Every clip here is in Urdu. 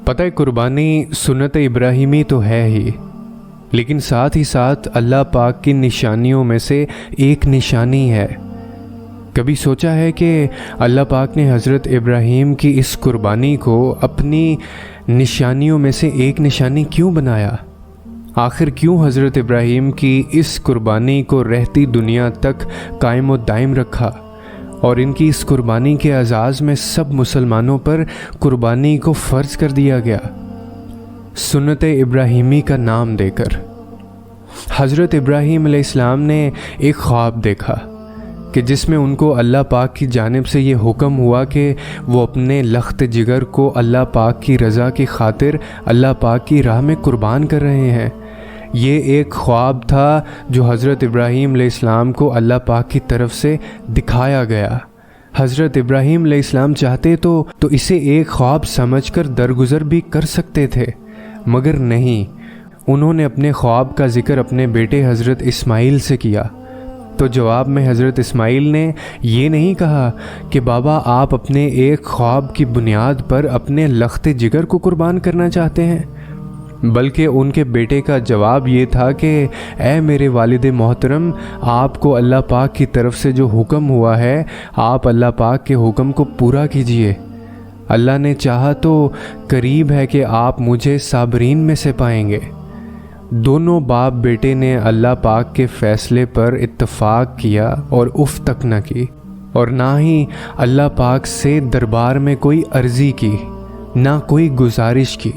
پتہ ہے قربانی سنت ابراہیمی تو ہے ہی، لیکن ساتھ ہی ساتھ اللہ پاک کی نشانیوں میں سے ایک نشانی ہے۔ کبھی سوچا ہے کہ اللہ پاک نے حضرت ابراہیم کی اس قربانی کو اپنی نشانیوں میں سے ایک نشانی کیوں بنایا؟ آخر کیوں حضرت ابراہیم کی اس قربانی کو رہتی دنیا تک قائم و دائم رکھا، اور ان کی اس قربانی کے اعزاز میں سب مسلمانوں پر قربانی کو فرض کر دیا گیا، سنت ابراہیمی کا نام دے کر۔ حضرت ابراہیم علیہ السلام نے ایک خواب دیکھا کہ جس میں ان کو اللہ پاک کی جانب سے یہ حکم ہوا کہ وہ اپنے لخت جگر کو اللہ پاک کی رضا کی خاطر اللہ پاک کی راہ میں قربان کر رہے ہیں۔ یہ ایک خواب تھا جو حضرت ابراہیم علیہ السلام کو اللہ پاک کی طرف سے دکھایا گیا۔ حضرت ابراہیم علیہ السلام چاہتے تو اسے ایک خواب سمجھ کر درگزر بھی کر سکتے تھے، مگر نہیں، انہوں نے اپنے خواب کا ذکر اپنے بیٹے حضرت اسماعیل سے کیا۔ تو جواب میں حضرت اسماعیل نے یہ نہیں کہا کہ بابا آپ اپنے ایک خواب کی بنیاد پر اپنے لخت جگر کو قربان کرنا چاہتے ہیں، بلکہ ان کے بیٹے کا جواب یہ تھا کہ اے میرے والد محترم، آپ کو اللہ پاک کی طرف سے جو حکم ہوا ہے آپ اللہ پاک کے حکم کو پورا کیجئے۔ اللہ نے چاہا تو قریب ہے کہ آپ مجھے صابرین میں سے پائیں گے۔ دونوں باپ بیٹے نے اللہ پاک کے فیصلے پر اتفاق کیا اور اف تک نہ کی، اور نہ ہی اللہ پاک سے دربار میں کوئی عرضی کی، نہ کوئی گزارش کی۔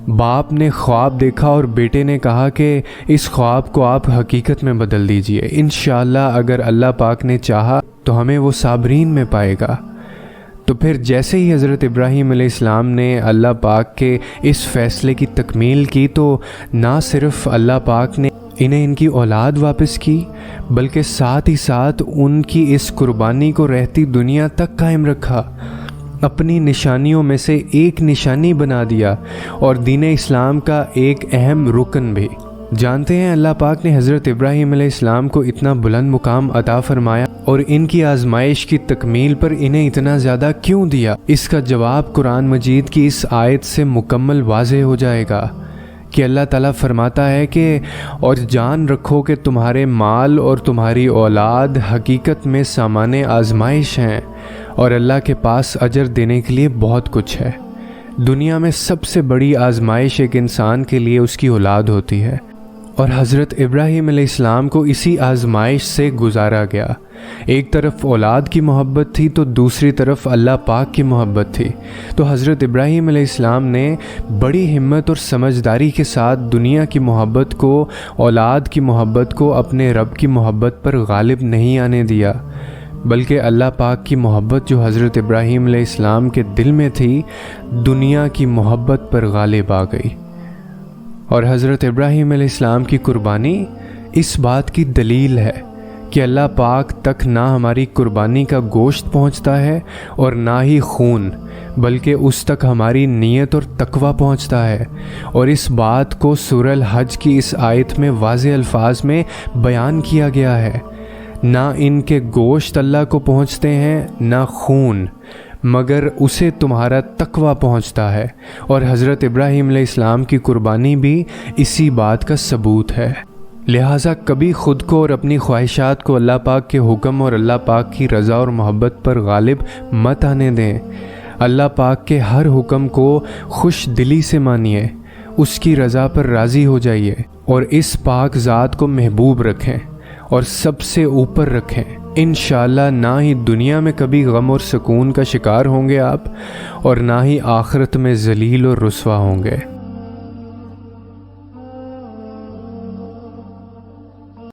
باپ نے خواب دیکھا اور بیٹے نے کہا کہ اس خواب کو آپ حقیقت میں بدل دیجئے، انشاءاللہ اگر اللہ پاک نے چاہا تو ہمیں وہ صابرین میں پائے گا۔ تو پھر جیسے ہی حضرت ابراہیم علیہ السلام نے اللہ پاک کے اس فیصلے کی تکمیل کی تو نہ صرف اللہ پاک نے انہیں ان کی اولاد واپس کی، بلکہ ساتھ ہی ساتھ ان کی اس قربانی کو رہتی دنیا تک قائم رکھا، اپنی نشانیوں میں سے ایک نشانی بنا دیا، اور دین اسلام کا ایک اہم رکن بھی۔ جانتے ہیں اللہ پاک نے حضرت ابراہیم علیہ السلام کو اتنا بلند مقام عطا فرمایا اور ان کی آزمائش کی تکمیل پر انہیں اتنا زیادہ کیوں دیا؟ اس کا جواب قرآن مجید کی اس آیت سے مکمل واضح ہو جائے گا کہ اللہ تعالیٰ فرماتا ہے کہ اور جان رکھو کہ تمہارے مال اور تمہاری اولاد حقیقت میں سامان آزمائش ہیں، اور اللہ کے پاس اجر دینے کے لیے بہت کچھ ہے۔ دنیا میں سب سے بڑی آزمائش ایک انسان کے لیے اس کی اولاد ہوتی ہے، اور حضرت ابراہیم علیہ السلام کو اسی آزمائش سے گزارا گیا۔ ایک طرف اولاد کی محبت تھی تو دوسری طرف اللہ پاک کی محبت تھی، تو حضرت ابراہیم علیہ السلام نے بڑی ہمت اور سمجھداری کے ساتھ دنیا کی محبت کو، اولاد کی محبت کو اپنے رب کی محبت پر غالب نہیں آنے دیا، بلکہ اللہ پاک کی محبت جو حضرت ابراہیم علیہ السلام کے دل میں تھی دنیا کی محبت پر غالب آ گئی۔ اور حضرت ابراہیم علیہ السلام کی قربانی اس بات کی دلیل ہے کہ اللہ پاک تک نہ ہماری قربانی کا گوشت پہنچتا ہے اور نہ ہی خون، بلکہ اس تک ہماری نیت اور تقوی پہنچتا ہے، اور اس بات کو سورہ الحج کی اس آیت میں واضح الفاظ میں بیان کیا گیا ہے۔ نہ ان کے گوشت اللہ کو پہنچتے ہیں نہ خون، مگر اسے تمہارا تقوی پہنچتا ہے، اور حضرت ابراہیم علیہ السلام کی قربانی بھی اسی بات کا ثبوت ہے۔ لہٰذا کبھی خود کو اور اپنی خواہشات کو اللہ پاک کے حکم اور اللہ پاک کی رضا اور محبت پر غالب مت آنے دیں۔ اللہ پاک کے ہر حکم کو خوش دلی سے مانیے، اس کی رضا پر راضی ہو جائیے، اور اس پاک ذات کو محبوب رکھیں اور سب سے اوپر رکھیں۔ انشاءاللہ نہ ہی دنیا میں کبھی غم اور سکون کا شکار ہوں گے آپ، اور نہ ہی آخرت میں ذلیل اور رسوا ہوں گے۔